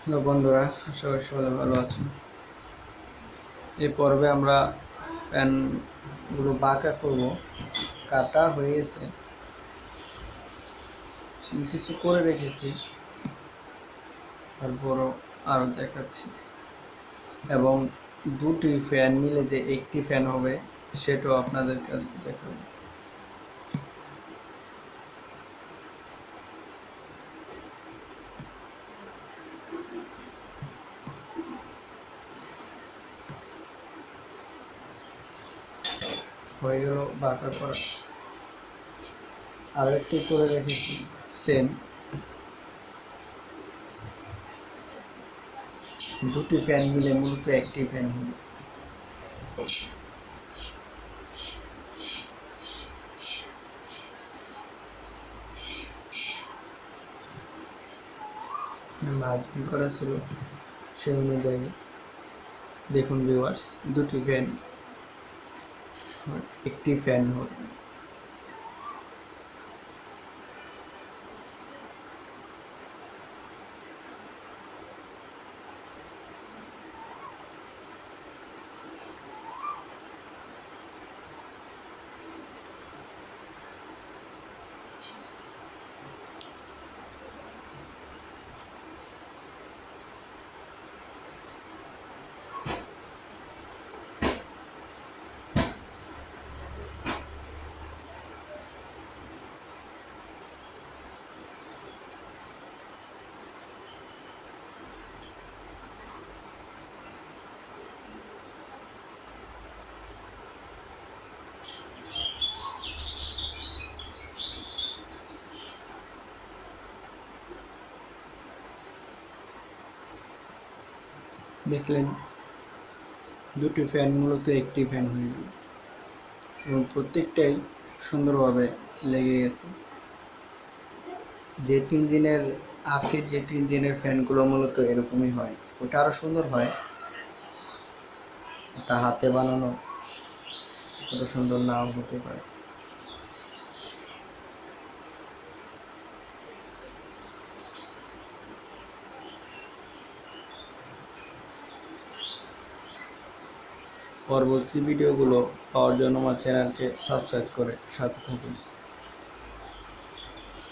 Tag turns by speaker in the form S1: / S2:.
S1: Hello বন্ধুরা, আশা করি সবাই ভালো আছেন। এই পর্বে আমরা ফ্যানগুলো বাঁকা করব। কাটা হয়ে গেছে, কিছু করে রেখেছি, তারপরও আরও দেখাচ্ছি। এবং দুটি ফ্যান মিলে যে একটি ফ্যান হবে সেটাও আপনাদের কাছে দেখাবো। হয়ে গেল বাঁকা করা। আর একটু করে রেখেছি সেম। দুটি ফ্যান মিলে মূলত একটি ফ্যান হবে। মার্জিন করা ছিল, সেই অনুযায়ী দেখুন ভিউয়ার্স, দুটি ফ্যান একটি ফ্যান হবে। দেখলেন, দুটি ফ্যান মূলত একটি ফ্যান হয়ে গেল এবং প্রত্যেকটাই সুন্দরভাবে লেগে গেছে। জেট ইঞ্জিনের জেট ইঞ্জিনের ফ্যানগুলো মূলত এরকমই হয়, ওটা আরও সুন্দর হয়। তা হাতে বানানো অত সুন্দর নাও হতে পারে। পরবর্তী ভিডিওগুলো পাওয়ার জন্য আমার চ্যানেলকে সাবস্ক্রাইব করে সাথে থাকুন।